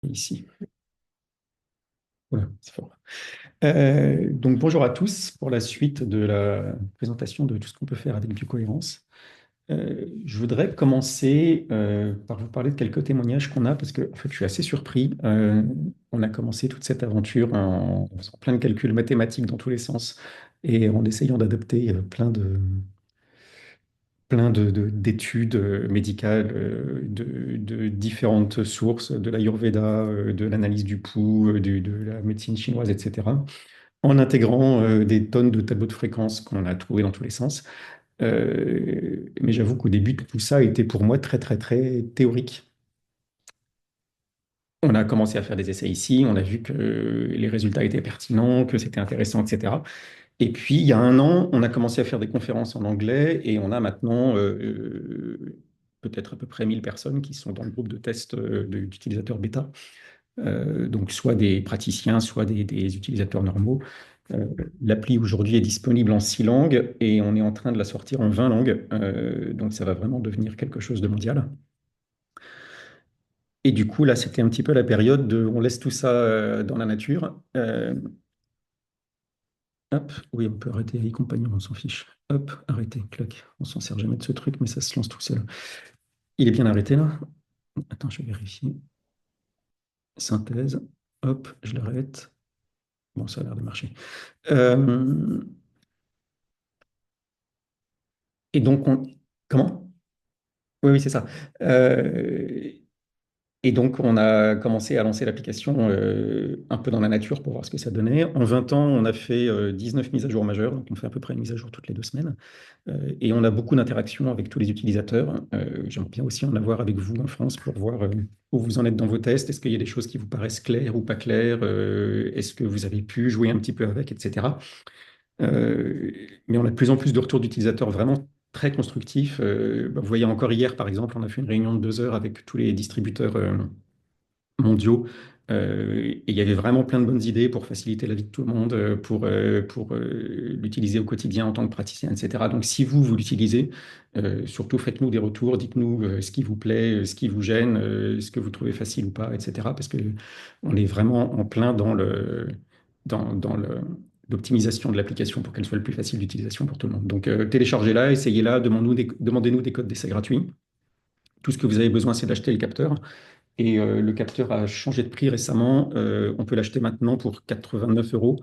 Ici. Voilà, c'est fort. Donc bonjour à tous pour la suite de la présentation de tout ce qu'on peut faire avec Biocohérence. Je voudrais commencer par vous parler de quelques témoignages qu'on a parce que en fait, je suis assez surpris. On a commencé toute cette aventure en faisant plein de calculs mathématiques dans tous les sens et en essayant d'adopter d'études médicales de différentes sources, de l'Ayurveda, de l'analyse du pouls, de la médecine chinoise, etc., en intégrant des tonnes de tableaux de fréquences qu'on a trouvés dans tous les sens. Mais j'avoue qu'au début, tout ça était pour moi très, très, très théorique. On a commencé à faire des essais ici, on a vu que les résultats étaient pertinents, que c'était intéressant, etc. Et puis, il y a un an, on a commencé à faire des conférences en anglais et on a maintenant peut-être à peu près 1000 personnes qui sont dans le groupe de test d'utilisateurs bêta. Donc, soit des praticiens, soit des utilisateurs normaux. L'appli aujourd'hui est disponible en 6 langues et on est en train de la sortir en 20 langues. Donc, ça va vraiment devenir quelque chose de mondial. Et du coup, là, c'était un petit peu la période de on laisse tout ça dans la nature. Hop, oui, on peut arrêter AI compagnon, on s'en fiche. Hop, arrêter, clac. On s'en sert jamais de ce truc, mais ça se lance tout seul. Il est bien arrêté là? Attends, je vais vérifier. Synthèse. Hop, je l'arrête. Bon, ça a l'air de marcher. Euh, et donc, comment? Oui, oui, c'est ça. Euh, Et donc, on a commencé à lancer l'application un peu dans la nature pour voir ce que ça donnait. En 20 ans, on a fait 19 mises à jour majeures, donc on fait à peu près une mise à jour toutes les 2 semaines. Et on a beaucoup d'interactions avec tous les utilisateurs. J'aimerais bien aussi en avoir avec vous en France pour voir où vous en êtes dans vos tests. Est-ce qu'il y a des choses qui vous paraissent claires ou pas claires? Est-ce que vous avez pu jouer un petit peu avec, etc. Mais on a de plus en plus de retours d'utilisateurs vraiment très constructifs. Vous voyez, encore hier, par exemple, on a fait une réunion de 2 heures avec tous les distributeurs mondiaux. Et il y avait vraiment plein de bonnes idées pour faciliter la vie de tout le monde, pour l'utiliser au quotidien en tant que praticien, etc. Donc, si vous l'utilisez, surtout faites-nous des retours, dites-nous ce qui vous plaît, ce qui vous gêne, ce que vous trouvez facile ou pas, etc. Parce que on est vraiment en plein dans l'optimisation de l'application pour qu'elle soit le plus facile d'utilisation pour tout le monde. Donc, téléchargez-la, essayez-la, demandez-nous des codes d'essai gratuits. Tout ce que vous avez besoin, c'est d'acheter le capteur. Et le capteur a changé de prix récemment. On peut l'acheter maintenant pour 89 euros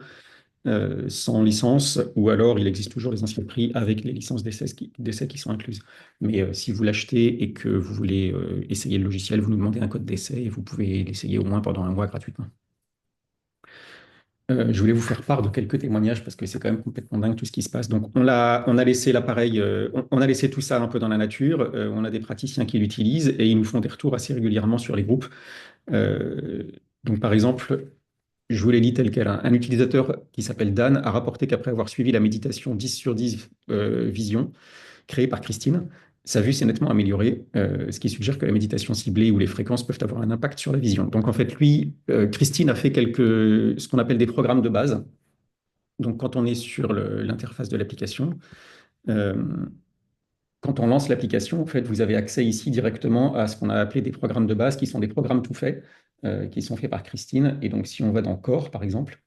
sans licence, ou alors il existe toujours les anciens prix avec les licences d'essai qui sont incluses. Mais si vous l'achetez et que vous voulez essayer le logiciel, vous nous demandez un code d'essai et vous pouvez l'essayer au moins pendant un mois gratuitement. Je voulais vous faire part de quelques témoignages parce que c'est quand même complètement dingue tout ce qui se passe. Donc, on a laissé l'appareil, on a laissé tout ça un peu dans la nature. On a des praticiens qui l'utilisent et ils nous font des retours assez régulièrement sur les groupes. Euh, donc, par exemple, je vous les lis tel quel. Un utilisateur qui s'appelle Dan a rapporté qu'après avoir suivi la méditation 10 sur 10 vision créée par Christine, sa vue s'est nettement améliorée, ce qui suggère que la méditation ciblée ou les fréquences peuvent avoir un impact sur la vision. Donc en fait, lui, Christine a fait ce qu'on appelle des programmes de base. Donc quand on est sur l'interface de l'application, euh, quand on lance l'application, en fait, vous avez accès ici directement à ce qu'on a appelé des programmes de base, qui sont des programmes tout faits, qui sont faits par Christine. Et donc, si on va dans Core, par exemple,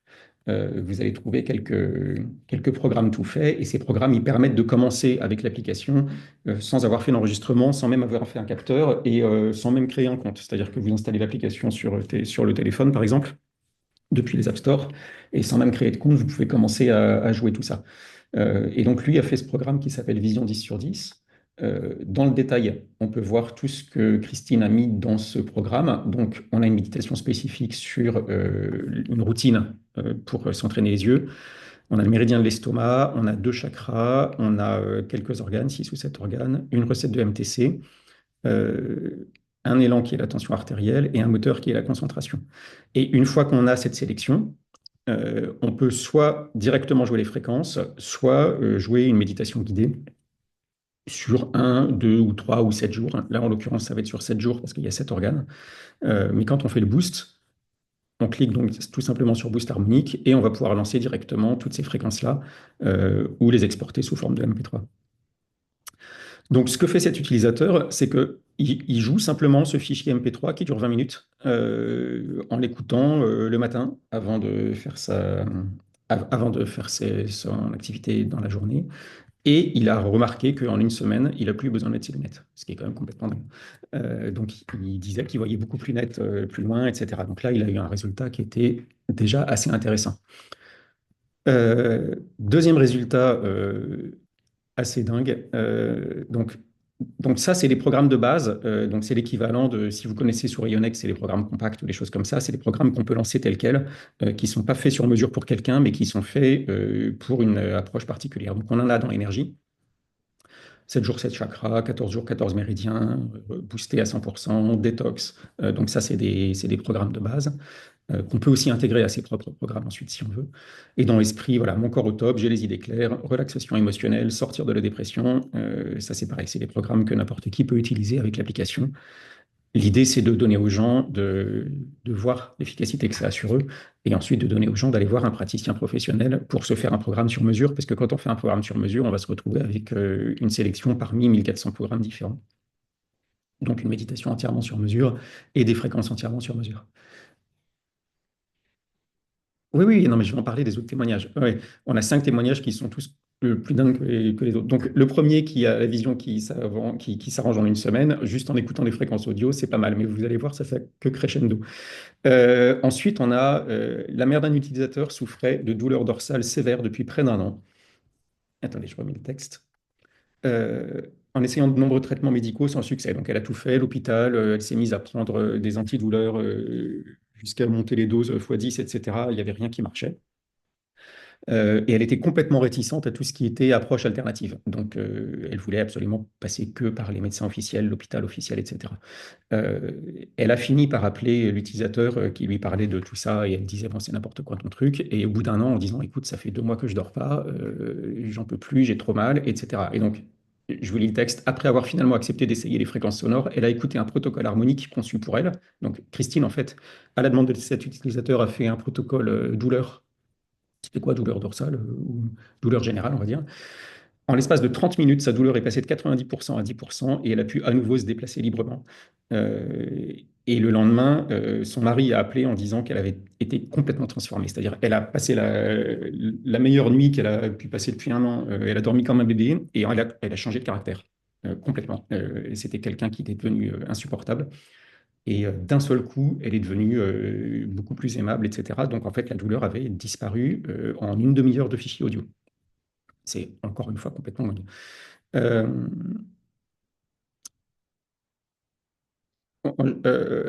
vous allez trouver quelques programmes tout faits. Et ces programmes, ils permettent de commencer avec l'application sans avoir fait l'enregistrement, sans même avoir fait un capteur et sans même créer un compte. C'est-à-dire que vous installez l'application sur le téléphone, par exemple, depuis les App Store, et sans même créer de compte, vous pouvez commencer à jouer tout ça. Et donc, lui a fait ce programme qui s'appelle Vision 10 sur 10. Dans le détail, on peut voir tout ce que Christine a mis dans ce programme. Donc, on a une méditation spécifique sur une routine pour s'entraîner les yeux. On a le méridien de l'estomac, on a 2 chakras, on a quelques organes, 6 ou 7 organes, une recette de MTC, euh, un élan qui est la tension artérielle et un moteur qui est la concentration. Et une fois qu'on a cette sélection, on peut soit directement jouer les fréquences, soit jouer une méditation guidée sur 1, 2 ou 3 ou 7 jours. Là, en l'occurrence, ça va être sur 7 jours parce qu'il y a 7 organes. Mais quand on fait le boost, on clique donc tout simplement sur Boost harmonique et on va pouvoir lancer directement toutes ces fréquences-là ou les exporter sous forme de MP3. Donc, ce que fait cet utilisateur, c'est que il joue simplement ce fichier MP3 qui dure 20 minutes en l'écoutant le matin avant de faire son activité dans la journée. Et il a remarqué qu'en une semaine, il n'a plus besoin de mettre ses lunettes, ce qui est quand même complètement dingue. Donc, il disait qu'il voyait beaucoup plus net, plus loin, etc. Donc là, il a eu un résultat qui était déjà assez intéressant. Deuxième résultat assez dingue. Donc ça, c'est les programmes de base. Donc c'est l'équivalent de, si vous connaissez sur Ionex, c'est les programmes compacts ou les choses comme ça. C'est des programmes qu'on peut lancer tels quels, qui ne sont pas faits sur mesure pour quelqu'un, mais qui sont faits pour une approche particulière. Donc on en a dans l'énergie. 7 jours, 7 chakras, 14 jours, 14 méridiens, boosté à 100%, détox. Donc ça, c'est des programmes de base qu'on peut aussi intégrer à ses propres programmes ensuite si on veut. Et dans l'esprit, voilà, mon corps au top, j'ai les idées claires, relaxation émotionnelle, sortir de la dépression. Ça, c'est pareil, c'est des programmes que n'importe qui peut utiliser avec l'application. L'idée, c'est de donner aux gens de voir l'efficacité que ça a sur eux et ensuite de donner aux gens d'aller voir un praticien professionnel pour se faire un programme sur mesure. Parce que quand on fait un programme sur mesure, on va se retrouver avec une sélection parmi 1400 programmes différents. Donc une méditation entièrement sur mesure et des fréquences entièrement sur mesure. Oui, oui, non, mais je vais en parler des autres témoignages. Ouais, on a 5 témoignages qui sont tous plus dingues que les autres. Donc, le premier qui a la vision qui s'arrange en une semaine, juste en écoutant des fréquences audio, c'est pas mal, mais vous allez voir, ça fait que crescendo. Ensuite, on a la mère d'un utilisateur souffrait de douleurs dorsales sévères depuis près d'un an. Attendez, je remets le texte. Euh, en essayant de nombreux traitements médicaux sans succès. Donc, elle a tout fait, l'hôpital, elle s'est mise à prendre des antidouleurs jusqu'à monter les doses x10, etc. Il n'y avait rien qui marchait. Et elle était complètement réticente à tout ce qui était approche alternative. Donc, elle voulait absolument passer que par les médecins officiels, l'hôpital officiel, etc. Euh, Elle a fini par appeler l'utilisateur qui lui parlait de tout ça et elle disait, bon, c'est n'importe quoi ton truc. Et au bout d'un an, en disant, écoute, ça fait 2 mois que je dors pas, j'en peux plus, j'ai trop mal, etc. Et donc, je vous lis le texte. Après avoir finalement accepté d'essayer les fréquences sonores, elle a écouté un protocole harmonique conçu pour elle. Donc, Christine, en fait, à la demande de cet utilisateur, a fait un protocole douleur. C'était quoi, douleur dorsale ou douleur générale, on va dire. En l'espace de 30 minutes, sa douleur est passée de 90% à 10% et elle a pu à nouveau se déplacer librement. Et le lendemain, son mari a appelé en disant qu'elle avait été complètement transformée. C'est-à-dire, elle a passé la meilleure nuit qu'elle a pu passer depuis un an. Elle a dormi comme un bébé et elle a changé de caractère complètement. Et c'était quelqu'un qui était devenu insupportable. Et d'un seul coup, elle est devenue beaucoup plus aimable, etc. Donc, en fait, la douleur avait disparu en une demi-heure de fichier audio. C'est encore une fois complètement dingue. Euh,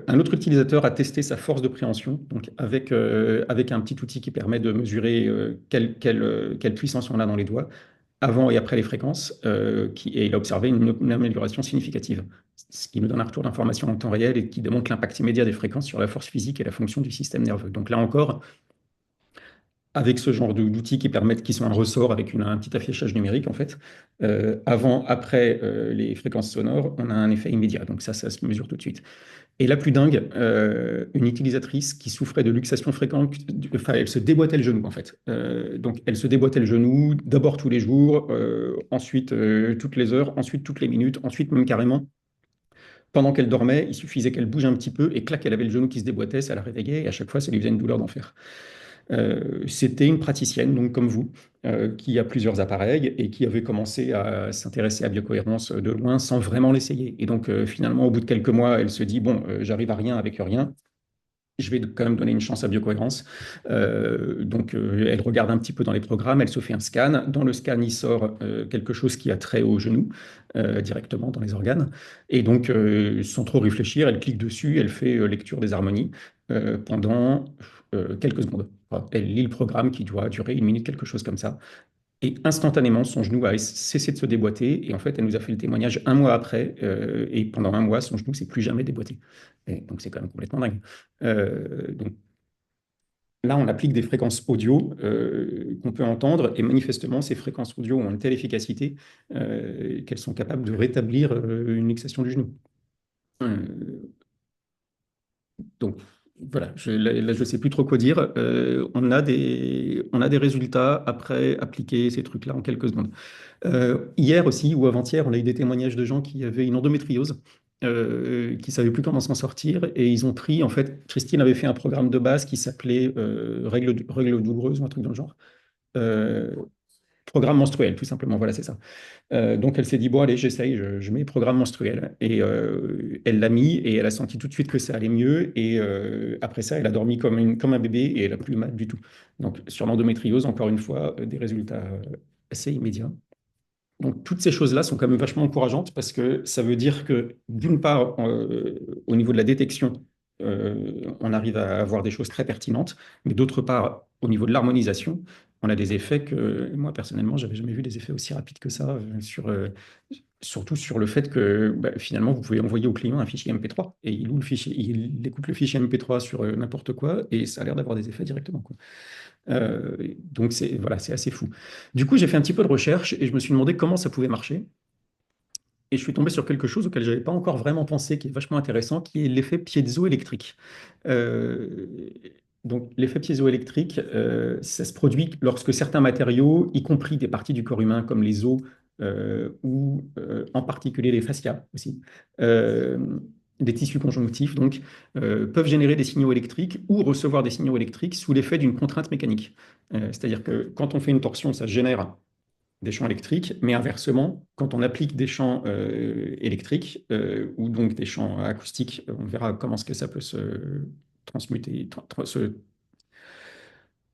un autre utilisateur a testé sa force de préhension, donc avec un petit outil qui permet de mesurer quelle puissance on a dans les doigts, avant et après les fréquences, et il a observé une amélioration significative, ce qui nous donne un retour d'information en temps réel et qui démontre l'impact immédiat des fréquences sur la force physique et la fonction du système nerveux. Donc là encore, avec ce genre d'outils qui sont un ressort avec un petit affichage numérique, en fait, avant, après les fréquences sonores, on a un effet immédiat. Donc ça se mesure tout de suite. Et la plus dingue, une utilisatrice qui souffrait de luxation fréquente, enfin, elle se déboîtait le genou, en fait. Donc, elle se déboîtait le genou, d'abord tous les jours, ensuite toutes les heures, ensuite toutes les minutes, ensuite même carrément. Pendant qu'elle dormait, il suffisait qu'elle bouge un petit peu et clac, elle avait le genou qui se déboîtait, ça la réveillait et à chaque fois, ça lui faisait une douleur d'enfer. C'était une praticienne, donc comme vous, qui a plusieurs appareils et qui avait commencé à s'intéresser à biocohérence de loin sans vraiment l'essayer. Et donc finalement, au bout de quelques mois, elle se dit, bon, j'arrive à rien avec rien. Je vais quand même donner une chance à biocohérence. Donc, elle regarde un petit peu dans les programmes, elle se fait un scan. Dans le scan, il sort quelque chose qui a trait au genou, directement dans les organes. Et donc, sans trop réfléchir, elle clique dessus, elle fait lecture des harmonies pendant quelques secondes. Voilà. Elle lit le programme qui doit durer 1 minute, quelque chose comme ça. Et instantanément, son genou a cessé de se déboîter. Et en fait, elle nous a fait le témoignage un mois après. Et pendant un mois, son genou s'est plus jamais déboîté. Et donc, c'est quand même complètement dingue. Donc là, on applique des fréquences audio qu'on peut entendre. Et manifestement, ces fréquences audio ont une telle efficacité qu'elles sont capables de rétablir une luxation du genou. Euh, donc, voilà, là, je sais plus trop quoi dire. On a des résultats après appliquer ces trucs-là en quelques secondes. Hier aussi ou avant-hier, on a eu des témoignages de gens qui avaient une endométriose, qui ne savaient plus comment s'en sortir. Et ils ont pris, en fait, Christine avait fait un programme de base qui s'appelait Règles douloureuses ou un truc dans le genre. Euh, Programme menstruel, tout simplement, voilà, c'est ça. Donc elle s'est dit, bon, allez, j'essaye, je mets programme menstruel. Et elle l'a mis et elle a senti tout de suite que ça allait mieux. Et après ça, elle a dormi comme un bébé et elle n'a plus mal du tout. Donc sur l'endométriose, encore une fois, des résultats assez immédiats. Donc, toutes ces choses-là sont quand même vachement encourageantes parce que ça veut dire que, d'une part, au niveau de la détection, on arrive à avoir des choses très pertinentes, mais d'autre part, au niveau de l'harmonisation, on a des effets que, moi, personnellement, j'avais jamais vu des effets aussi rapides que ça, surtout sur le fait que, bah, finalement, vous pouvez envoyer au client un fichier MP3 et il loue le fichier, il écoute le fichier MP3 sur n'importe quoi et ça a l'air d'avoir des effets directement, quoi. Donc c'est voilà, c'est assez fou. Du coup, j'ai fait un petit peu de recherche et je me suis demandé comment ça pouvait marcher. Et je suis tombé sur quelque chose auquel je n'avais pas encore vraiment pensé, qui est vachement intéressant, qui est l'effet piézoélectrique. Euh, donc l'effet piézoélectrique, ça se produit lorsque certains matériaux, y compris des parties du corps humain comme les os ou en particulier les fascias aussi, euh, des tissus conjonctifs, donc, peuvent générer des signaux électriques ou recevoir des signaux électriques sous l'effet d'une contrainte mécanique. C'est-à-dire que quand on fait une torsion, ça génère des champs électriques, mais inversement, quand on applique des champs électriques ou donc des champs acoustiques, on verra comment est-ce que ça peut se transmuter, se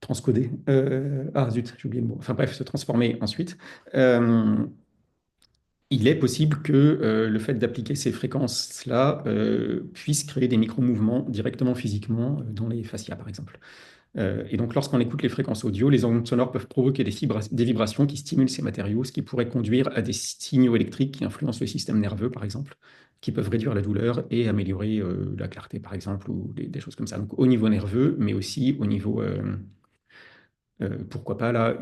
transcoder. Ah zut, j'ai oublié le mot. Enfin bref, se transformer ensuite. Euh, il est possible que le fait d'appliquer ces fréquences-là puisse créer des micro-mouvements directement physiquement dans les fascias, par exemple. Et donc, lorsqu'on écoute les fréquences audio, les ondes sonores peuvent provoquer des vibrations qui stimulent ces matériaux, ce qui pourrait conduire à des signaux électriques qui influencent le système nerveux, par exemple, qui peuvent réduire la douleur et améliorer la clarté, par exemple, ou des choses comme ça. Donc, au niveau nerveux, mais aussi au niveau, pourquoi pas, là,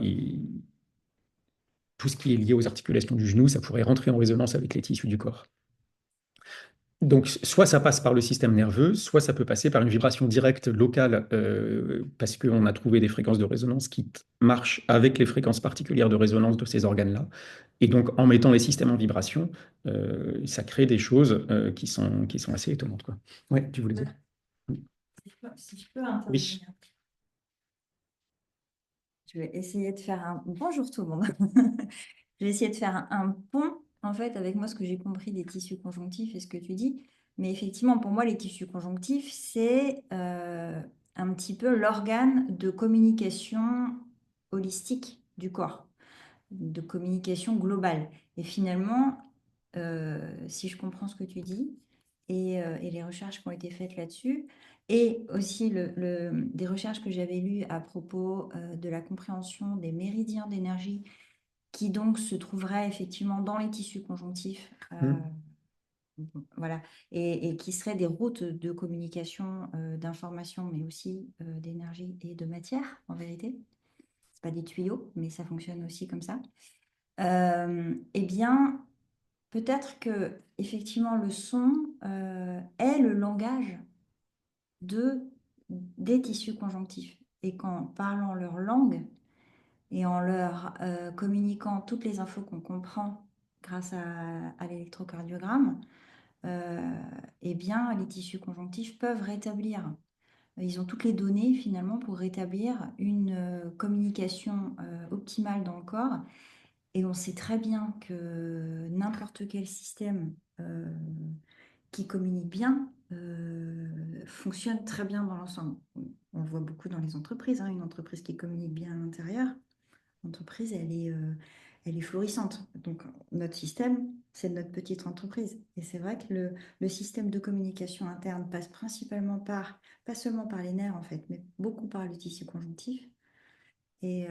tout ce qui est lié aux articulations du genou, ça pourrait rentrer en résonance avec les tissus du corps. Donc, soit ça passe par le système nerveux, soit ça peut passer par une vibration directe locale, parce qu'on a trouvé des fréquences de résonance qui marchent avec les fréquences particulières de résonance de ces organes-là. Et donc, en mettant les systèmes en vibration, ça crée des choses qui sont assez étonnantes, quoi. Ouais, tu voulais dire? Si je peux intervenir, Oui. je vais essayer de faire un... Bonjour tout le monde. Je vais essayer de faire un pont, en fait, avec moi, ce que j'ai compris des tissus conjonctifs et ce que tu dis. Mais effectivement, pour moi, les tissus conjonctifs, c'est un petit peu l'organe de communication holistique du corps, de communication globale. Et finalement, si je comprends ce que tu dis et les recherches qui ont été faites là-dessus, et aussi des recherches que j'avais lues à propos de la compréhension des méridiens d'énergie qui donc se trouveraient effectivement dans les tissus conjonctifs, Hmm. voilà, et qui seraient des routes de communication d'information, mais aussi d'énergie et de matière, en vérité. C'est pas des tuyaux, mais ça fonctionne aussi comme ça. Eh bien, peut-être que effectivement le son est le langage des tissus conjonctifs et qu'en parlant leur langue et en leur communiquant toutes les infos qu'on comprend grâce à l'électrocardiogramme, eh bien les tissus conjonctifs peuvent rétablir. Ils ont toutes les données finalement pour rétablir une communication optimale dans le corps. Et on sait très bien que n'importe quel système qui communique bien fonctionne très bien dans l'ensemble. On le voit beaucoup dans les entreprises, hein. Une entreprise qui communique bien à l'intérieur, l'entreprise, elle est florissante. Donc, notre système, c'est notre petite entreprise. Et c'est vrai que le système de communication interne passe principalement par, pas seulement par les nerfs, en fait, mais beaucoup par le tissu conjonctif. Et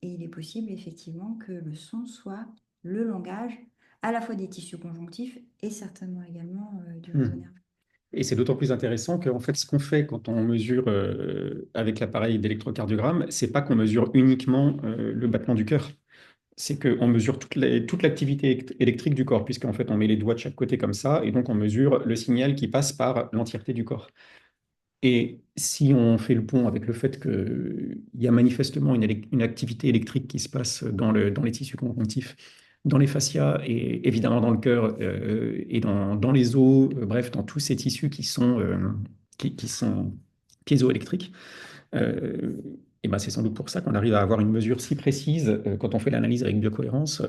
il est possible, effectivement, que le son soit le langage à la fois des tissus conjonctifs et certainement également du Hmm. réseau nerveux. Et c'est d'autant plus intéressant qu'en fait, ce qu'on fait quand on mesure avec l'appareil d'électrocardiogramme, c'est pas qu'on mesure uniquement le battement du cœur, c'est qu'on mesure toute l'activité électrique du corps, puisqu'en fait, on met les doigts de chaque côté comme ça, et donc on mesure le signal qui passe par l'entièreté du corps. Et si on fait le pont avec le fait qu'il y a manifestement une activité électrique qui se passe dans les tissus conjonctifs, dans les fascias et évidemment dans le cœur et dans les os, bref, dans tous ces tissus qui sont piézoélectriques, euh, et ben c'est sans doute pour ça qu'on arrive à avoir une mesure si précise quand on fait l'analyse avec biocohérence,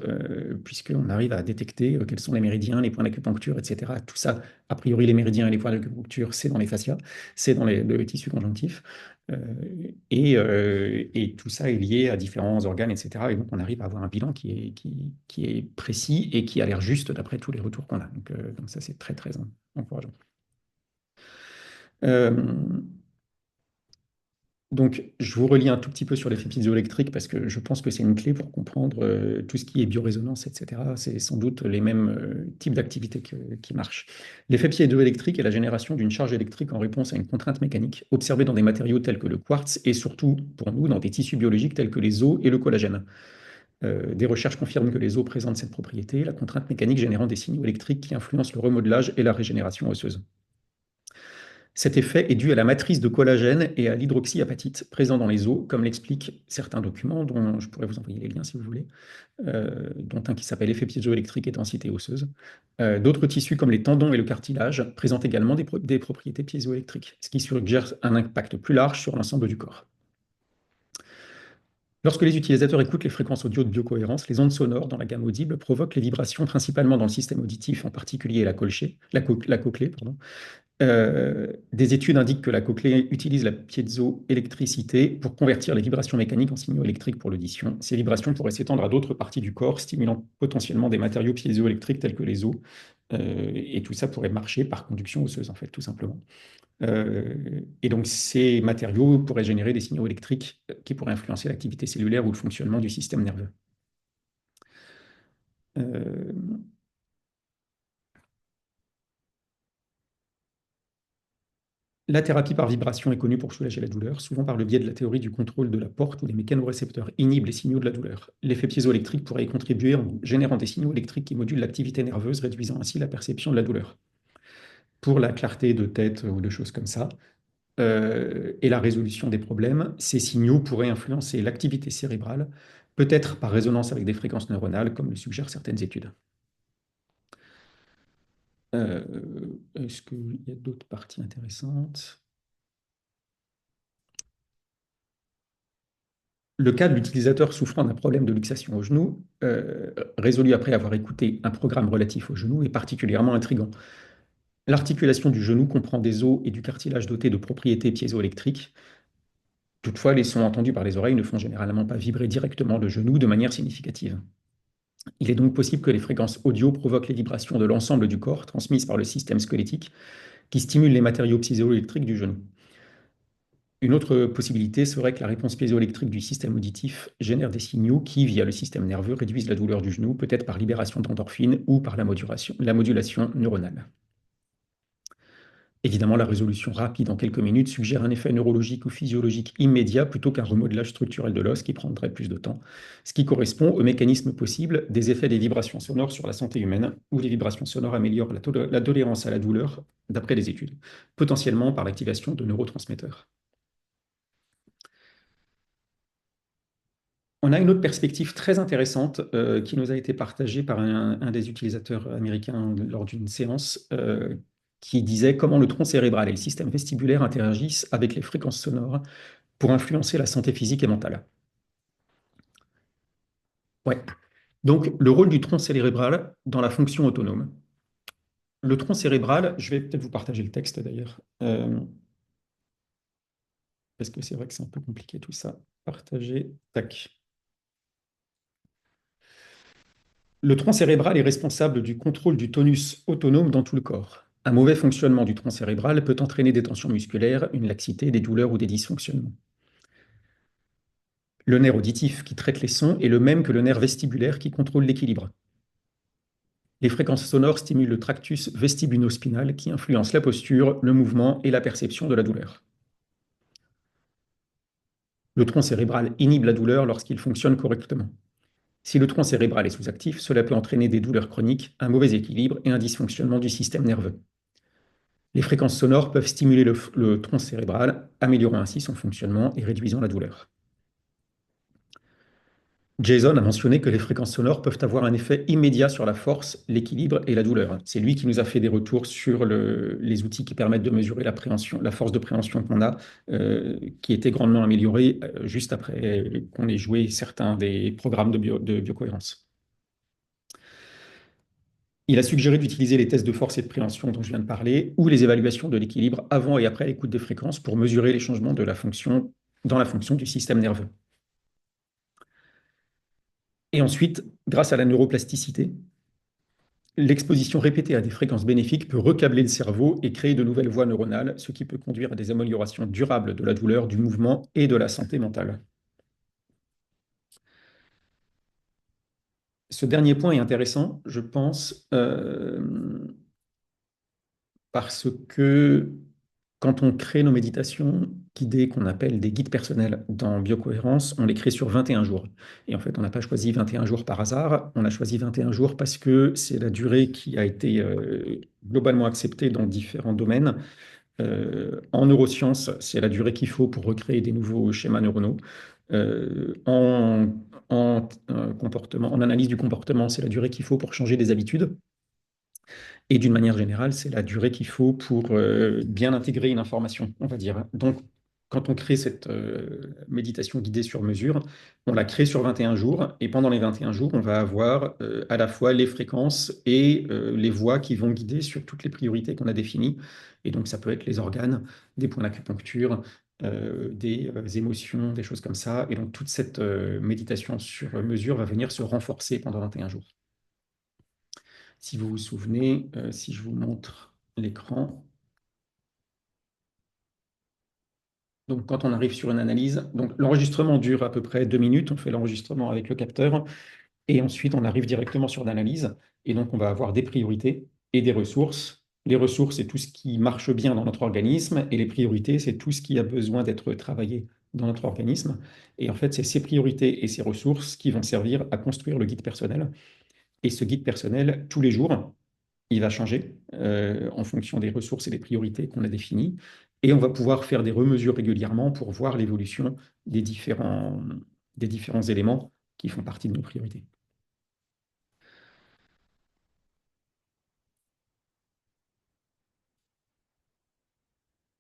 puisqu'on arrive à détecter quels sont les méridiens, les points d'acupuncture, etc. Tout ça, a priori, les méridiens et les points d'acupuncture, c'est dans les fascias, c'est dans le tissu conjonctif. Euh, et tout ça est lié à différents organes, etc. Et donc, on arrive à avoir un bilan qui est précis et qui a l'air juste d'après tous les retours qu'on a. Donc ça, c'est très, très encourageant. Euh, Donc, je vous relis un tout petit peu sur l'effet piézoélectrique parce que je pense que c'est une clé pour comprendre tout ce qui est biorésonance, etc. C'est sans doute les mêmes types d'activités qui marchent. L'effet piézoélectrique est la génération d'une charge électrique en réponse à une contrainte mécanique observée dans des matériaux tels que le quartz et surtout, pour nous, dans des tissus biologiques tels que les os et le collagène. Des recherches confirment que les os présentent cette propriété, la contrainte mécanique générant des signaux électriques qui influencent le remodelage et la régénération osseuse. Cet effet est dû à la matrice de collagène et à l'hydroxyapatite présent dans les os, comme l'expliquent certains documents, dont je pourrais vous envoyer les liens si vous voulez, dont un qui s'appelle Effet piézoélectrique et densité osseuse. D'autres tissus comme les tendons et le cartilage présentent également des propriétés piézoélectriques, ce qui suggère un impact plus large sur l'ensemble du corps. Lorsque les utilisateurs écoutent les fréquences audio de biocohérence, les ondes sonores dans la gamme audible provoquent les vibrations principalement dans le système auditif, en particulier la cochlée, pardon. Des études indiquent que la cochlée utilise la piézoélectricité pour convertir les vibrations mécaniques en signaux électriques pour l'audition. Ces vibrations pourraient s'étendre à d'autres parties du corps, stimulant potentiellement des matériaux piézoélectriques tels que les os. Et tout ça pourrait marcher par conduction osseuse, en fait, tout simplement. Et donc, ces matériaux pourraient générer des signaux électriques qui pourraient influencer l'activité cellulaire ou le fonctionnement du système nerveux. Euh, La thérapie par vibration est connue pour soulager la douleur, souvent par le biais de la théorie du contrôle de la porte où les mécanorécepteurs inhibent les signaux de la douleur. L'effet piézoélectrique pourrait y contribuer en générant des signaux électriques qui modulent l'activité nerveuse, réduisant ainsi la perception de la douleur. Pour la clarté de tête ou de choses comme ça, et la résolution des problèmes, ces signaux pourraient influencer l'activité cérébrale, peut-être par résonance avec des fréquences neuronales, comme le suggèrent certaines études. Est-ce qu'il y a d'autres parties intéressantes? Le cas de l'utilisateur souffrant d'un problème de luxation au genou, résolu après avoir écouté un programme relatif au genou, est particulièrement intrigant. L'articulation du genou comprend des os et du cartilage dotés de propriétés piézoélectriques. Toutefois, les sons entendus par les oreilles ne font généralement pas vibrer directement le genou de manière significative. Il est donc possible que les fréquences audio provoquent les vibrations de l'ensemble du corps transmises par le système squelettique qui stimule les matériaux piézoélectriques du genou. Une autre possibilité serait que la réponse piézoélectrique du système auditif génère des signaux qui, via le système nerveux, réduisent la douleur du genou, peut-être par libération d'endorphines ou par la modulation neuronale. Évidemment, la résolution rapide en quelques minutes suggère un effet neurologique ou physiologique immédiat plutôt qu'un remodelage structurel de l'os qui prendrait plus de temps, ce qui correspond au mécanisme possible des effets des vibrations sonores sur la santé humaine, où les vibrations sonores améliorent la tolérance à la douleur, d'après les études, potentiellement par l'activation de neurotransmetteurs. On a une autre perspective très intéressante qui nous a été partagée par un des utilisateurs américains lors d'une séance qui disait comment le tronc cérébral et le système vestibulaire interagissent avec les fréquences sonores pour influencer la santé physique et mentale. Ouais. Donc, le rôle du tronc cérébral dans la fonction autonome. Le tronc cérébral, je vais peut-être vous partager le texte d'ailleurs, parce que c'est vrai que c'est un peu compliqué tout ça. Partager, tac. Le tronc cérébral est responsable du contrôle du tonus autonome dans tout le corps. Un mauvais fonctionnement du tronc cérébral peut entraîner des tensions musculaires, une laxité, des douleurs ou des dysfonctionnements. Le nerf auditif qui traite les sons est le même que le nerf vestibulaire qui contrôle l'équilibre. Les fréquences sonores stimulent le tractus vestibulospinal qui influence la posture, le mouvement et la perception de la douleur. Le tronc cérébral inhibe la douleur lorsqu'il fonctionne correctement. Si le tronc cérébral est sous-actif, cela peut entraîner des douleurs chroniques, un mauvais équilibre et un dysfonctionnement du système nerveux. Les fréquences sonores peuvent stimuler le tronc cérébral, améliorant ainsi son fonctionnement et réduisant la douleur. Jason a mentionné que les fréquences sonores peuvent avoir un effet immédiat sur la force, l'équilibre et la douleur. C'est lui qui nous a fait des retours sur les outils qui permettent de mesurer la force de préhension qu'on a, qui était grandement améliorée juste après qu'on ait joué certains des programmes de biocohérence. Il a suggéré d'utiliser les tests de force et de préhension dont je viens de parler, ou les évaluations de l'équilibre avant et après l'écoute des fréquences pour mesurer les changements dans la fonction du système nerveux. Et ensuite, grâce à la neuroplasticité, l'exposition répétée à des fréquences bénéfiques peut recabler le cerveau et créer de nouvelles voies neuronales, ce qui peut conduire à des améliorations durables de la douleur, du mouvement et de la santé mentale. Ce dernier point est intéressant, je pense, parce que quand on crée nos méditations guidées, qu'on appelle des guides personnels dans Biocohérence, on les crée sur 21 jours. Et en fait, on n'a pas choisi 21 jours par hasard, on a choisi 21 jours parce que c'est la durée qui a été globalement acceptée dans différents domaines. En neurosciences, c'est la durée qu'il faut pour recréer des nouveaux schémas neuronaux. En analyse du comportement, c'est la durée qu'il faut pour changer des habitudes. Et d'une manière générale, c'est la durée qu'il faut pour bien intégrer une information, on va dire. Donc, quand on crée cette méditation guidée sur mesure, on la crée sur 21 jours. Et pendant les 21 jours, on va avoir à la fois les fréquences et les voies qui vont guider sur toutes les priorités qu'on a définies. Et donc, ça peut être les organes, des points d'acupuncture, des émotions, des choses comme ça. Et donc, toute cette méditation sur mesure va venir se renforcer pendant 21 jours. Si vous vous souvenez, si je vous montre l'écran, donc quand on arrive sur une analyse, donc l'enregistrement dure à peu près 2 minutes, on fait l'enregistrement avec le capteur, et ensuite on arrive directement sur l'analyse, et donc on va avoir des priorités et des ressources. Les ressources, c'est tout ce qui marche bien dans notre organisme, et les priorités, c'est tout ce qui a besoin d'être travaillé dans notre organisme. Et en fait, c'est ces priorités et ces ressources qui vont servir à construire le guide personnel. Et ce guide personnel, tous les jours, il va changer en fonction des ressources et des priorités qu'on a définies. Et on va pouvoir faire des remesures régulièrement pour voir l'évolution des différents éléments qui font partie de nos priorités.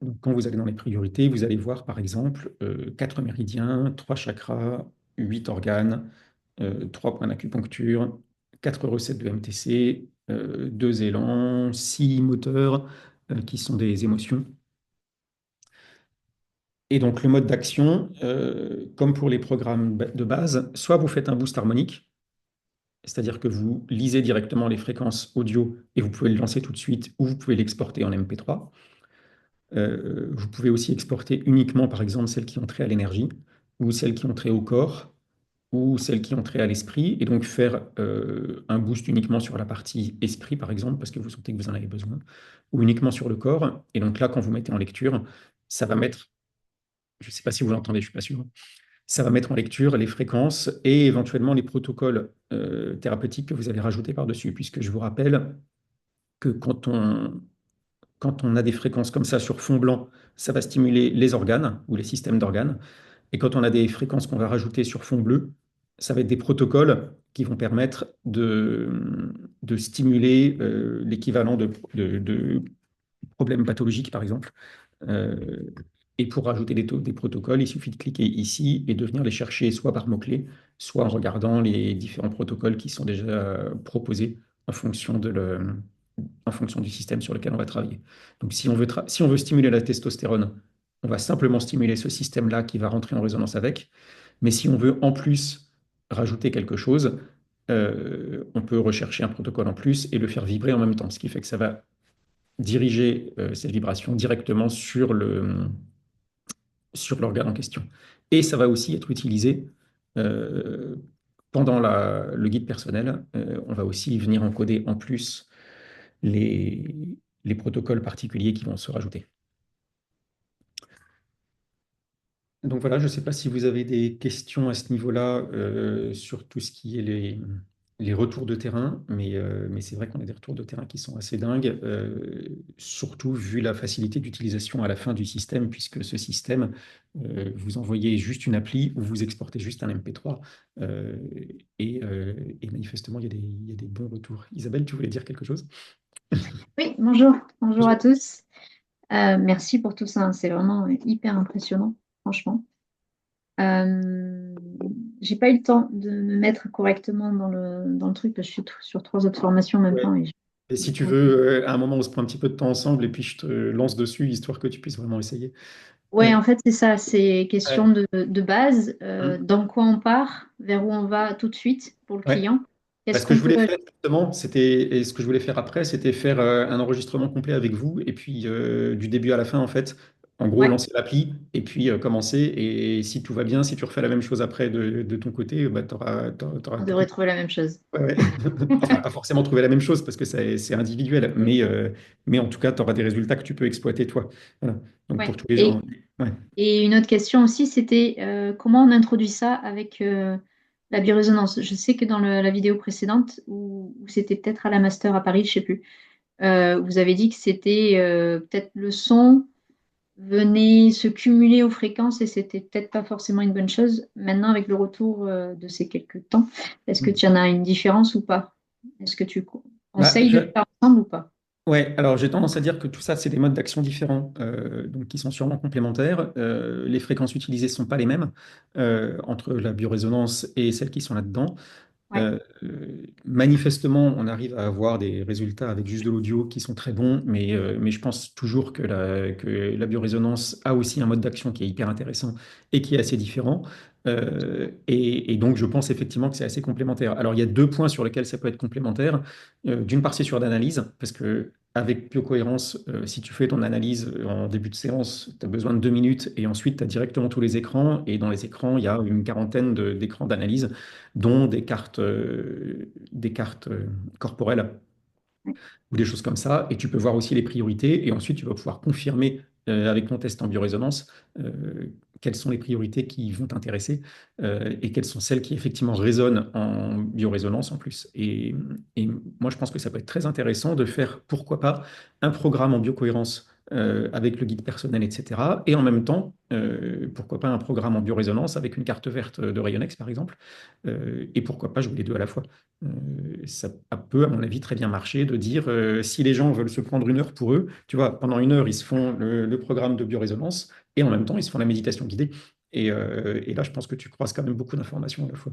Donc, quand vous allez dans les priorités, vous allez voir par exemple 4 méridiens, 3 chakras, 8 organes, 3 points d'acupuncture, 4 recettes de MTC, 2 élans, 6 moteurs qui sont des émotions. Et donc, le mode d'action, comme pour les programmes de base, soit vous faites un boost harmonique, c'est-à-dire que vous lisez directement les fréquences audio et vous pouvez le lancer tout de suite, ou vous pouvez l'exporter en MP3. Vous pouvez aussi exporter uniquement, par exemple, celles qui ont trait à l'énergie, ou celles qui ont trait au corps, ou celles qui ont trait à l'esprit, et donc faire un boost uniquement sur la partie esprit, par exemple, parce que vous sentez que vous en avez besoin, ou uniquement sur le corps. Et donc là, quand vous mettez en lecture, ça va mettre, je ne sais pas si vous l'entendez, je ne suis pas sûr, ça va mettre en lecture les fréquences et éventuellement les protocoles thérapeutiques que vous allez rajouter par-dessus, puisque je vous rappelle que quand on a des fréquences comme ça sur fond blanc, ça va stimuler les organes ou les systèmes d'organes. Et quand on a des fréquences qu'on va rajouter sur fond bleu, ça va être des protocoles qui vont permettre de stimuler l'équivalent de problèmes pathologiques, par exemple. Euh, et pour rajouter des protocoles, il suffit de cliquer ici et de venir les chercher soit par mots-clés, soit en regardant les différents protocoles qui sont déjà proposés en fonction en fonction du système sur lequel on va travailler. Donc, si on veut stimuler la testostérone, on va simplement stimuler ce système-là qui va rentrer en résonance avec. Mais si on veut en plus rajouter quelque chose, on peut rechercher un protocole en plus et le faire vibrer en même temps, ce qui fait que ça va diriger cette vibration directement sur l'organe en question. Et ça va aussi être utilisé euh, pendant le guide personnel. On va aussi venir encoder en plus les, les protocoles particuliers qui vont se rajouter. Donc voilà, je ne sais pas si vous avez des questions à ce niveau-là sur tout ce qui est les retours de terrain, mais c'est vrai qu'on a des retours de terrain qui sont assez dingues, surtout vu la facilité d'utilisation à la fin du système, puisque ce système, vous envoyez juste une appli ou vous exportez juste un MP3, euh, et manifestement, il y a des bons retours. Isabelle, tu voulais dire quelque chose? Oui, bonjour, bonjour à tous. Merci pour tout ça, hein. C'est vraiment hyper impressionnant, franchement. Euh, j'ai pas eu le temps de me mettre correctement dans le truc parce que je suis sur trois autres formations en même Ouais. temps. Et si tu veux, à un moment, on se prend un petit peu de temps ensemble et puis je te lance dessus, histoire que tu puisses vraiment essayer. Ouais, Euh, en fait, c'est ça, c'est question ouais. de base, Hum. dans quoi on part, vers où on va tout de suite pour le Ouais. client. Bah, Qu'est-ce ce que qu'on je peut... voulais faire justement, et ce que je voulais faire après, c'était faire un enregistrement complet avec vous, et puis du début à la fin, en fait, en gros, Ouais, lancer l'appli, et puis commencer. Et si tout va bien, si tu refais la même chose après de ton côté, bah, tu auras, on beaucoup. devrait trouver la même chose. Ouais, ouais. Enfin, pas forcément trouver la même chose, parce que c'est individuel, mais en tout cas, tu auras des résultats que tu peux exploiter toi. Voilà. Donc pour Ouais. tous les gens. Ouais. Et une autre question aussi, c'était comment on introduit ça avec la biorésonance. Je sais que dans la vidéo précédente, où c'était peut-être à la master à Paris, je sais plus, vous avez dit que c'était peut-être le son venait se cumuler aux fréquences et c'était peut-être pas forcément une bonne chose. Maintenant, avec le retour de ces quelques temps, est-ce que tu en as une différence ou pas? Est-ce que tu Bah, conseilles de le faire ensemble ou pas? ouais, alors j'ai tendance à dire que tout ça, c'est des modes d'action différents, donc qui sont sûrement complémentaires. Les fréquences utilisées ne sont pas les mêmes entre la biorésonance et celles qui sont là-dedans. Ouais, Manifestement, on arrive à avoir des résultats avec juste de l'audio qui sont très bons, mais je pense toujours que la biorésonance a aussi un mode d'action qui est hyper intéressant et qui est assez différent. Et donc, je pense effectivement que c'est assez complémentaire. Alors, il y a deux points sur lesquels ça peut être complémentaire. D'une part, c'est sur l'analyse, parce que avec biocohérence, si tu fais ton analyse en début de séance, tu as besoin de 2 minutes et ensuite tu as directement tous les écrans. Et dans les écrans, il y a une quarantaine d'écrans d'analyse, dont des cartes corporelles ou des choses comme ça. Et tu peux voir aussi les priorités. Et ensuite, tu vas pouvoir confirmer avec ton test en biorésonance quelles sont les priorités qui vont t'intéresser et quelles sont celles qui effectivement résonnent en biorésonance en plus. Et moi, je pense que ça peut être très intéressant de faire, pourquoi pas, un programme en biocohérence avec le guide personnel, etc. Et en même temps, pourquoi pas un programme en biorésonance avec une carte verte de Rayonex, par exemple. Et pourquoi pas jouer les deux à la fois. Ça peut, à mon avis, très bien marcher de dire si les gens veulent se prendre 1 heure pour eux, tu vois, pendant 1 heure, ils se font le programme de biorésonance et en même temps, ils se font la méditation guidée. Et là, je pense que tu croises quand même beaucoup d'informations à la fois.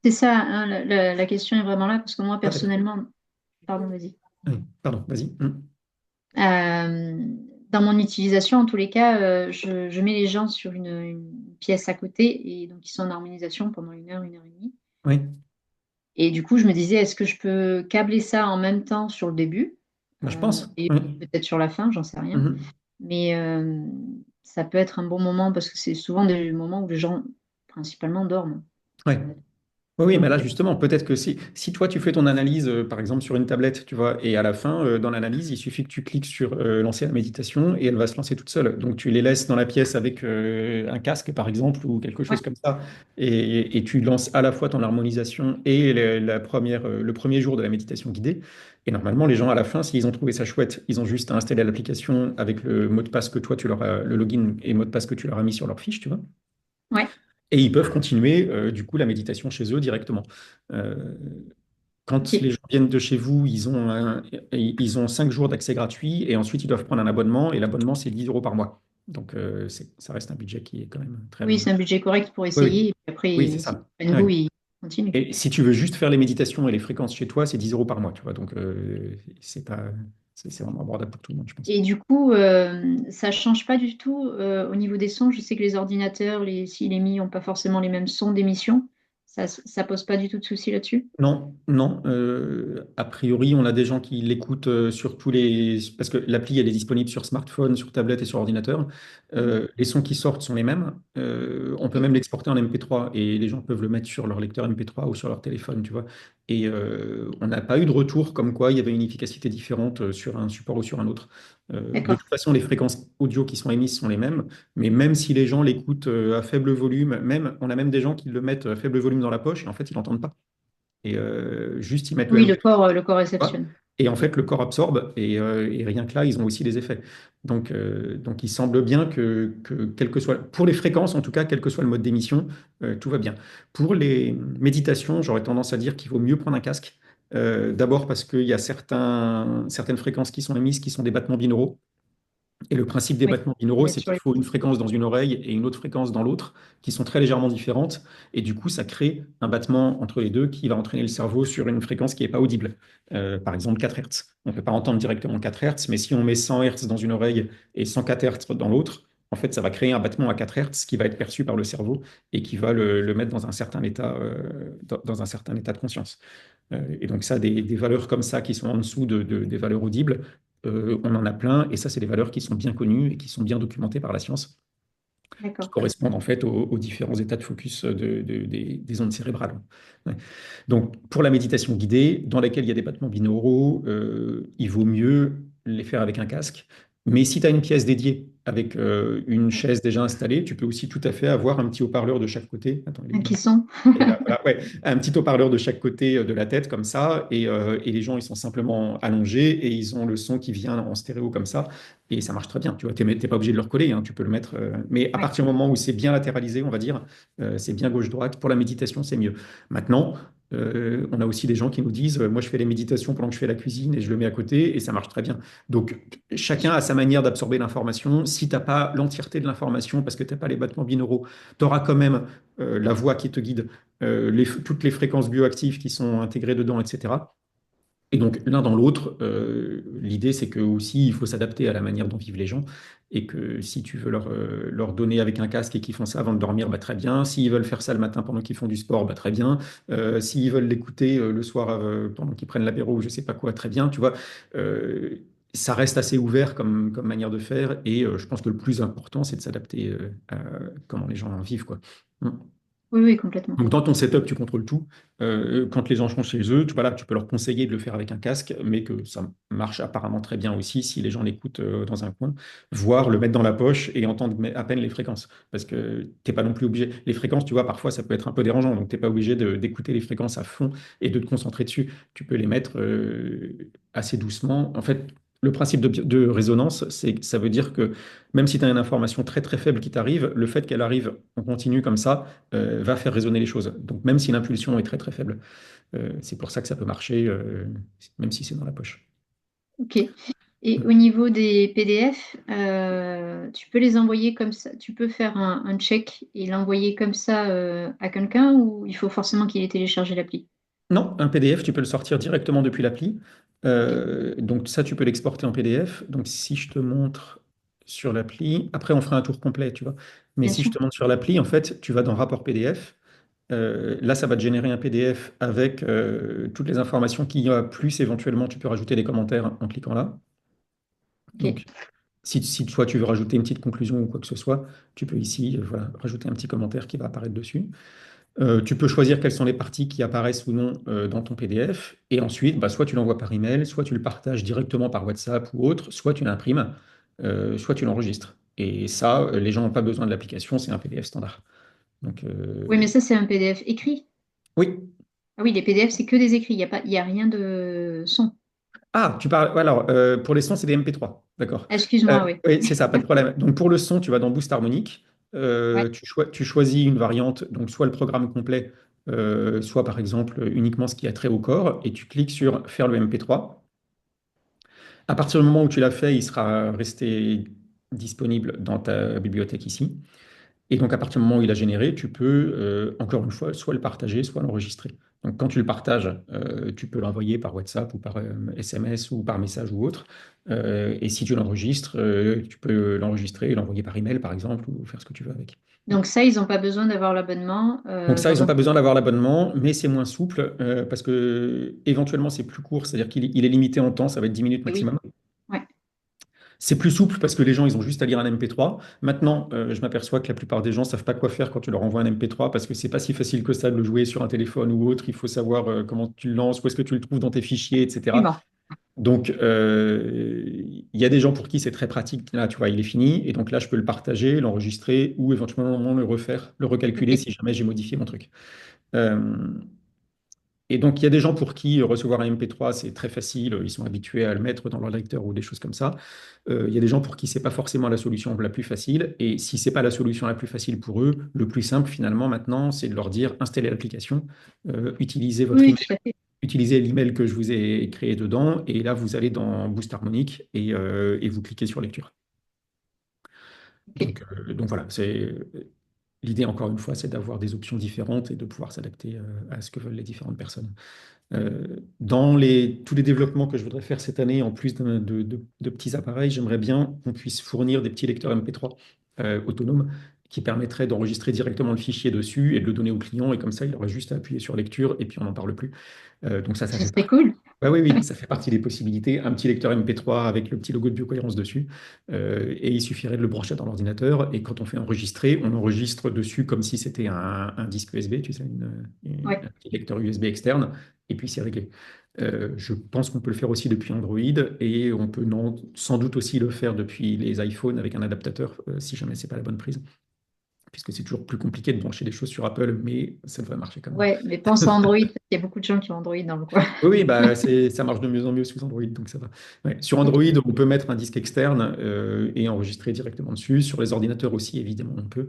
c'est ça, hein, la question est vraiment là parce que moi, Ah, d'accord. personnellement, pardon, vas-y. Oui, pardon, vas-y. Euh, dans mon utilisation, en tous les cas, je mets les gens sur une pièce à côté et donc ils sont en harmonisation pendant une heure et demie. Oui, Et du coup, je me disais, est-ce que je peux câbler ça en même temps sur le début moi, je pense. et Oui. peut-être sur la fin, j'en sais rien. Mhm. Mais ça peut être un bon moment parce que c'est souvent des moments où les gens principalement dorment. Ouais. Honnêtement. Oui, oui, mais Donc, là, justement, peut-être que si toi, tu fais ton analyse, par exemple, sur une tablette, tu vois, et à la fin, dans l'analyse, il suffit que tu cliques sur lancer la méditation et elle va se lancer toute seule. Donc, tu les laisses dans la pièce avec un casque, par exemple, ou quelque ouais, chose comme ça, et tu lances à la fois ton harmonisation et le premier jour de la méditation guidée. Et normalement, les gens, à la fin, s'ils ont trouvé ça chouette, ils ont juste à installer l'application avec le mot de passe que toi, le login et mot de passe que tu leur as mis sur leur fiche, tu vois. ouais. Et ils peuvent continuer, du coup, la méditation chez eux directement. Euh, Quand les Ok. gens viennent de chez vous, ils ont 5 jours d'accès gratuit et ensuite ils doivent prendre un abonnement et l'abonnement, c'est 10 € par mois. Donc, ça reste un budget qui est quand même très Oui, c'est un raisonnable. budget correct pour Oui, oui, essayer. Et puis après, oui, c'est s'ils ça. prennent goût, Ouais. ils continuent. Et si tu veux juste faire les méditations et les fréquences chez toi, c'est 10 € par mois, tu vois. Donc, c'est pas, c'est vraiment abordable pour tout le monde, je pense. Et du coup, ça change pas du tout au niveau des sons. Je sais que les ordinateurs, si les Mi n'ont pas forcément les mêmes sons d'émission. Ça pose pas du tout de souci là-dessus. Non, non. A priori, on a des gens qui l'écoutent sur tous les... Parce que l'appli, elle est disponible sur smartphone, sur tablette et sur ordinateur. Mhm. Les sons qui sortent sont les mêmes. On peut Ok. même l'exporter en MP3 et les gens peuvent le mettre sur leur lecteur MP3 ou sur leur téléphone, tu vois. Et on n'a pas eu de retour comme quoi il y avait une efficacité différente sur un support ou sur un autre. De D'accord. toute façon, les fréquences audio qui sont émises sont les mêmes, mais même si les gens l'écoutent à faible volume, on a même des gens qui le mettent à faible volume dans la poche et en fait, ils n'entendent pas. et juste ils mettent le Oui, MP3. le corps réceptionne. Et en fait, le corps absorbe et rien que là, ils ont aussi des effets. Donc il semble bien que quel que soit, pour les fréquences en tout cas, quel que soit le mode d'émission, tout va bien. Pour les méditations, j'aurais tendance à dire qu'il vaut mieux prendre un casque. D'abord parce qu'il y a certaines fréquences qui sont émises qui sont des battements binauraux. Et le principe des Oui, battements il binauraux, va être c'est sur qu'il les faut une côtés. fréquence dans une oreille et une autre fréquence dans l'autre, qui sont très légèrement différentes. Et du coup, ça crée un battement entre les deux qui va entraîner le cerveau sur une fréquence qui n'est pas audible. Par exemple, 4 Hertz. On ne peut pas entendre directement 4 Hertz, mais si on met 100 Hertz dans une oreille et 104 Hertz dans l'autre, en fait, ça va créer un battement à 4 Hertz qui va être perçu par le cerveau et qui va le mettre dans un certain état, dans un certain état de conscience. Et donc ça, des valeurs comme ça qui sont en dessous des valeurs audibles, on en a plein. Et ça, c'est des valeurs qui sont bien connues et qui sont bien documentées par la science, qui D'accord. correspondent en fait aux différents états de focus des ondes cérébrales. Ouais. Donc pour la méditation guidée, dans laquelle il y a des battements binauraux, il vaut mieux les faire avec un casque. Mais si tu as une pièce dédiée avec une chaise déjà installée, tu peux aussi tout à fait avoir un petit haut-parleur de chaque côté. Attends, il est où Qui là? sont? Et là, voilà, ouais, un petit haut-parleur de chaque côté de la tête, comme ça, et les gens, ils sont simplement allongés et ils ont le son qui vient en stéréo comme ça, et ça marche très bien. Tu vois, t'es pas obligé de le recoller, hein, tu peux le mettre. Mais à Oui. partir du moment où c'est bien latéralisé, on va dire, c'est bien gauche-droite, pour la méditation, c'est mieux. Maintenant, on a aussi des gens qui nous disent, moi, je fais les méditations pendant que je fais la cuisine et je le mets à côté, et ça marche très bien. Donc, chacun a sa manière d'absorber l'information. Si tu n'as pas l'entièreté de l'information, parce que tu n'as pas les battements binauraux, tu auras quand même la voix qui te guide toutes les fréquences bioactives qui sont intégrées dedans, etc. Et donc, l'un dans l'autre, l'idée, c'est que aussi, il faut s'adapter à la manière dont vivent les gens. Et que si tu veux leur donner avec un casque et qu'ils font ça avant de dormir, bah, très bien. S'ils veulent faire ça le matin pendant qu'ils font du sport, bah, très bien. S'ils veulent l'écouter le soir pendant qu'ils prennent l'apéro ou je sais pas quoi, très bien. Tu vois, Euh, ça reste assez ouvert comme manière de faire. Et je pense que le plus important, c'est de s'adapter à comment les gens en vivent, quoi. Mm. Oui, oui, complètement. Donc, dans ton setup, tu contrôles tout. Quand les gens sont chez eux, voilà, tu peux leur conseiller de le faire avec un casque, mais que ça marche apparemment très bien aussi si les gens l'écoutent dans un coin, voire le mettre dans la poche et entendre à peine les fréquences. Parce que tu n'es pas non plus obligé. Les fréquences, tu vois, parfois, ça peut être un peu dérangeant. Donc, tu n'es pas obligé d'écouter les fréquences à fond et de te concentrer dessus. Tu peux les mettre assez doucement. En fait, le principe de résonance, ça veut dire que même si tu as une information très très faible qui t'arrive, le fait qu'elle arrive en continu comme ça, va faire résonner les choses. Donc même si l'impulsion est très très faible, c'est pour ça que ça peut marcher, même si c'est dans la poche. Ok. Et au niveau des PDF, tu peux les envoyer comme ça. Tu peux faire un check et l'envoyer comme ça à quelqu'un ou il faut forcément qu'il ait téléchargé l'appli? Non, un PDF, tu peux le sortir directement depuis l'appli. Ok, Donc ça, tu peux l'exporter en PDF. Donc si je te montre sur l'appli, après on fera un tour complet, tu vois. Mais bien si je sûr. te montre sur l'appli, en fait, tu vas dans rapport PDF. Là, ça va te générer un PDF avec toutes les informations qu'il y a, plus éventuellement, tu peux rajouter des commentaires en cliquant là. Ok. Donc, si toi tu veux rajouter une petite conclusion ou quoi que ce soit, tu peux ici voilà, rajouter un petit commentaire qui va apparaître dessus. Tu peux choisir quelles sont les parties qui apparaissent ou non dans ton PDF. Et ensuite, bah, soit tu l'envoies par email, soit tu le partages directement par WhatsApp ou autre, soit tu l'imprimes, soit tu l'enregistres. Et ça, les gens n'ont pas besoin de l'application, c'est un PDF standard. Donc, Oui, mais ça, c'est un PDF écrit. oui. Ah oui, les PDF, c'est que des écrits. Il y a rien de son. Ah, tu parles. Alors, pour les sons, c'est des MP3. D'accord. Ah, excuse-moi, oui. Oui, c'est ça, pas de problème. Donc, pour le son, tu vas dans Boost Harmonique. Ouais, Tu choisis une variante, donc soit le programme complet, soit par exemple uniquement ce qui a trait au corps, et tu cliques sur Faire le MP3. À partir du moment où tu l'as fait, il sera resté disponible dans ta bibliothèque ici. Et donc, à partir du moment où il a généré, tu peux, encore une fois, soit le partager, soit l'enregistrer. Donc, quand tu le partages, tu peux l'envoyer par WhatsApp ou par SMS ou par message ou autre. Et si tu l'enregistres, tu peux l'enregistrer et l'envoyer par email, par exemple, ou faire ce que tu veux avec. donc ça, ils n'ont pas besoin d'avoir l'abonnement Donc ça, ils dans n'ont un... pas besoin d'avoir l'abonnement, mais c'est moins souple parce que éventuellement c'est plus court, c'est-à-dire qu'il est limité en temps, ça va être 10 minutes Eh oui, maximum. ouais. C'est plus souple parce que les gens, ils ont juste à lire un MP3. Maintenant, je m'aperçois que la plupart des gens ne savent pas quoi faire quand tu leur envoies un MP3 parce que c'est pas si facile que ça de le jouer sur un téléphone ou autre. Il faut savoir comment tu le lances, où est-ce que tu le trouves dans tes fichiers, etc. Absolument. Donc, il y a des gens pour qui c'est très pratique. Là, tu vois, il est fini. Et donc là, je peux le partager, l'enregistrer ou éventuellement le refaire, le recalculer Ok. si jamais j'ai modifié mon truc. Euh, Et donc, il y a des gens pour qui recevoir un MP3, c'est très facile, ils sont habitués à le mettre dans leur lecteur ou des choses comme ça. Il y a des gens pour qui c'est pas forcément la solution la plus facile. Et si c'est pas la solution la plus facile pour eux, le plus simple finalement maintenant, c'est de leur dire installez l'application, utilisez votre Oui, email, tout à fait. utilisez l'email que je vous ai créé dedans, et là vous allez dans Boost Harmonic et vous cliquez sur lecture. Ok. Donc voilà, c'est l'idée encore une fois, c'est d'avoir des options différentes et de pouvoir s'adapter à ce que veulent les différentes personnes. Dans tous les développements que je voudrais faire cette année, en plus de petits appareils, j'aimerais bien qu'on puisse fournir des petits lecteurs MP3 autonomes qui permettraient d'enregistrer directement le fichier dessus et de le donner au client. Et comme ça, il aurait juste à appuyer sur lecture et puis on n'en parle plus. Donc ça Ce fait serait cool. Ouais, oui, oui, ça fait partie des possibilités. Un petit lecteur MP3 avec le petit logo de Biocohérence dessus. Et il suffirait de le brancher dans l'ordinateur. Et quand on fait enregistrer, on enregistre dessus comme si c'était un disque USB, tu sais, Ouais, un petit lecteur USB externe. Et puis c'est réglé. Je pense qu'on peut le faire aussi depuis Android. Et on peut sans doute aussi le faire depuis les iPhones avec un adaptateur, si jamais c'est pas la bonne prise. Puisque c'est toujours plus compliqué de brancher des choses sur Apple, mais ça devrait marcher quand même. ouais, mais pense à Android, parce qu'il y a beaucoup de gens qui ont Android dans le coin. Oui, oui, bah, ça marche de mieux en mieux sous Android, donc ça va. Ouais. Sur Ok, Android, on peut mettre un disque externe et enregistrer directement dessus. Sur les ordinateurs aussi, évidemment, on peut.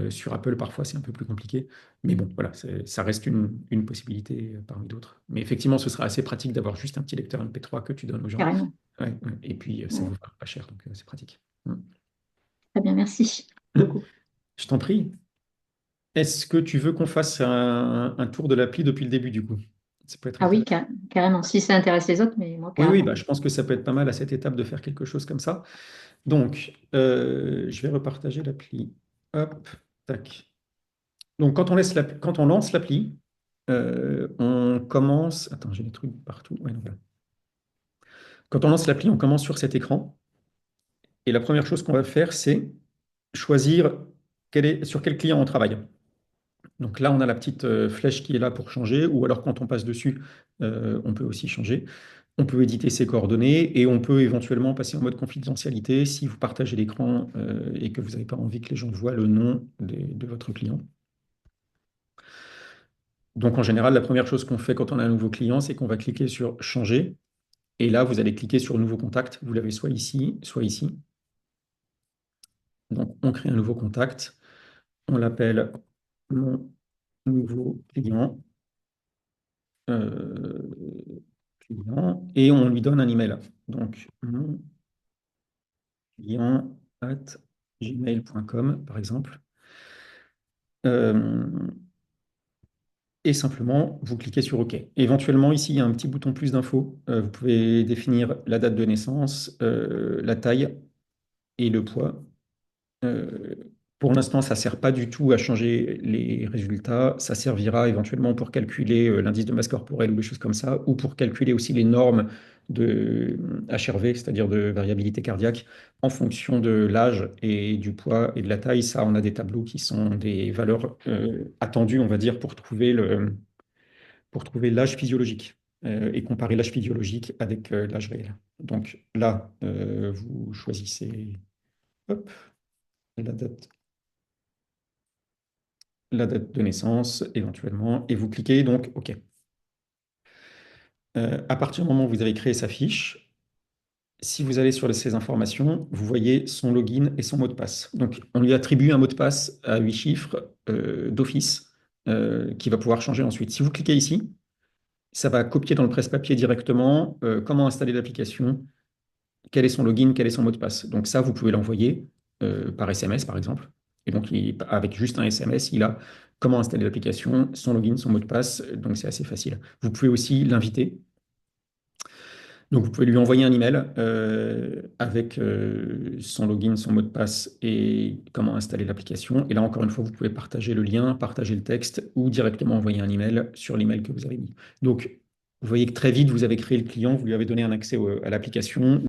Sur Apple, parfois, c'est un peu plus compliqué. Mais bon, voilà, ça reste une possibilité parmi d'autres. Mais effectivement, ce sera assez pratique d'avoir juste un petit lecteur MP3 que tu donnes aux gens. carrément. Ouais, ouais. Et puis, ça Ouais. vous coûte pas cher, donc c'est pratique. Mm. Très bien, merci beaucoup. Je t'en prie. Est-ce que tu veux qu'on fasse un tour de l'appli depuis le début, du coup? Ça peut être Ah oui, intéressant. carrément. Si ça intéresse les autres, mais moi, Oui, oui, carrément. bah, je pense que ça peut être pas mal à cette étape de faire quelque chose comme ça. Donc, je vais repartager l'appli. Hop, tac. Donc, quand on lance l'appli, on commence. Attends, j'ai des trucs partout. Ouais, non, voilà. Quand on lance l'appli, on commence sur cet écran. Et la première chose qu'on va faire, c'est choisir sur quel client on travaille. Donc là, on a la petite flèche qui est là pour changer, ou alors quand on passe dessus, on peut aussi changer. On peut éditer ses coordonnées et on peut éventuellement passer en mode confidentialité si vous partagez l'écran et que vous n'avez pas envie que les gens voient le nom de votre client. Donc en général, la première chose qu'on fait quand on a un nouveau client, c'est qu'on va cliquer sur Changer. Et là, vous allez cliquer sur Nouveau contact. Vous l'avez soit ici, soit ici. Donc on crée un nouveau contact. On l'appelle Mon nouveau client. euh, et on lui donne un email. Donc mon client at gmail.com, par exemple. Euh, et simplement, vous cliquez sur OK. Éventuellement, ici, il y a un petit bouton plus d'infos. Vous pouvez définir la date de naissance, la taille et le poids. Euh, pour l'instant, ça ne sert pas du tout à changer les résultats. Ça servira éventuellement pour calculer l'indice de masse corporelle ou des choses comme ça, ou pour calculer aussi les normes de HRV, c'est-à-dire de variabilité cardiaque, en fonction de l'âge et du poids et de la taille. Ça, on a des tableaux qui sont des valeurs attendues, on va dire, pour trouver l'âge physiologique et comparer l'âge physiologique avec l'âge réel. Donc là, vous choisissez hop, la date de naissance éventuellement, et vous cliquez donc OK. À partir du moment où vous avez créé sa fiche, si vous allez sur ces informations, vous voyez son login et son mot de passe. Donc, on lui attribue un mot de passe à 8 chiffres d'office qui va pouvoir changer ensuite. Si vous cliquez ici, ça va copier dans le presse-papier directement comment installer l'application, quel est son login, quel est son mot de passe. Donc ça, vous pouvez l'envoyer par SMS, par exemple. Et donc, avec juste un SMS, il a comment installer l'application, son login, son mot de passe. Donc, c'est assez facile. Vous pouvez aussi l'inviter. Donc, vous pouvez lui envoyer un email avec son login, son mot de passe et comment installer l'application. Et là, encore une fois, vous pouvez partager le lien, partager le texte ou directement envoyer un email sur l'email que vous avez mis. Donc, vous voyez que très vite, vous avez créé le client, vous lui avez donné un accès à l'application.